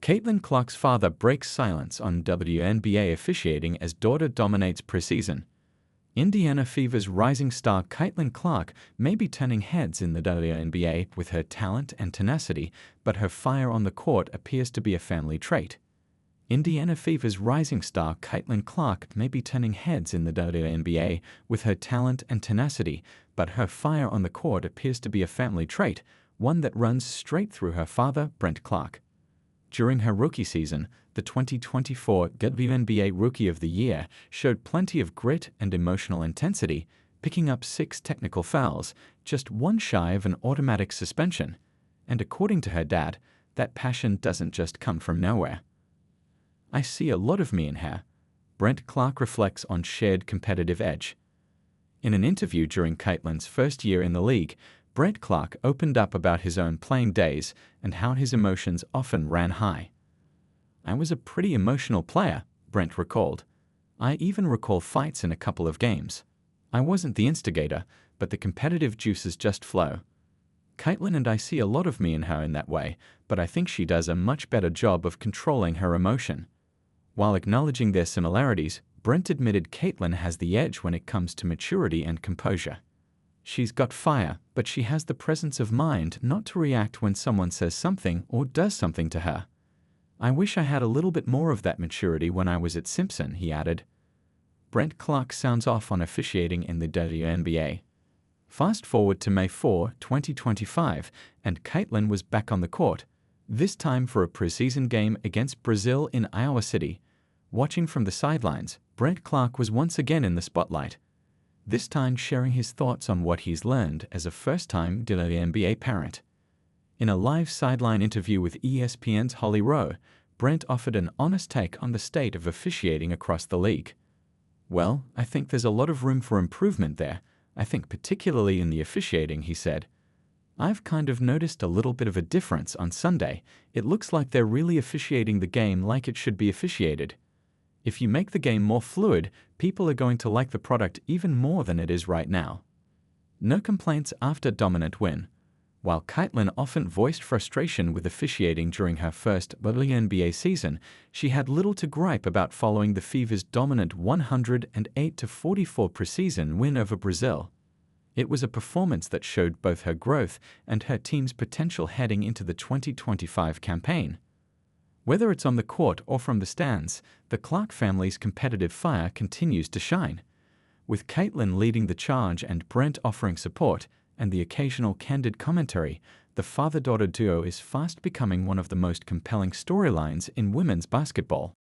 Caitlin Clark's father breaks silence on WNBA officiating as daughter dominates preseason. Indiana Fever's rising star Caitlin Clark may be turning heads in the WNBA with her talent and tenacity, but her fire on the court appears to be a family trait. Indiana Fever's rising star Caitlin Clark may be turning heads in the WNBA with her talent and tenacity, but her fire on the court appears to be a family trait, one that runs straight through her father, Brent Clark. During her rookie season, the 2024 WNBA Rookie of the Year showed plenty of grit and emotional intensity, picking up 6 technical fouls, just one shy of an automatic suspension. And according to her dad, that passion doesn't just come from nowhere. "I see a lot of me in her," Brent Clark reflects on shared competitive edge. In an interview during Caitlin's first year in the league, Brent Clark opened up about his own playing days and how his emotions often ran high. "I was a pretty emotional player," Brent recalled. "I even recall fights in a couple of games. I wasn't the instigator, but the competitive juices just flow. Caitlin and I see a lot of me in her in that way, but I think she does a much better job of controlling her emotion." While acknowledging their similarities, Brent admitted Caitlin has the edge when it comes to maturity and composure. "She's got fire, but she has the presence of mind not to react when someone says something or does something to her. I wish I had a little bit more of that maturity when I was at Simpson," he added. Brent Clark sounds off on officiating in the WNBA. Fast forward to May 4, 2025, and Caitlin was back on the court, this time for a preseason game against Brazil in Iowa City. Watching from the sidelines, Brent Clark was once again in the spotlight, this time sharing his thoughts on what he's learned as a first-time WNBA parent. In a live sideline interview with ESPN's Holly Rowe, Brent offered an honest take on the state of officiating across the league. "Well, I think there's a lot of room for improvement there, I think particularly in the officiating," he said. "I've kind of noticed a little bit of a difference on Sunday. It looks like they're really officiating the game like it should be officiated. If you make the game more fluid, people are going to like the product even more than it is right now." No complaints after dominant win. While Caitlin often voiced frustration with officiating during her first WNBA season, she had little to gripe about following the Fever's dominant 108-44 preseason win over Brazil. It was a performance that showed both her growth and her team's potential heading into the 2025 campaign. Whether it's on the court or from the stands, the Clark family's competitive fire continues to shine. With Caitlin leading the charge and Brent offering support, and the occasional candid commentary, the father-daughter duo is fast becoming one of the most compelling storylines in women's basketball.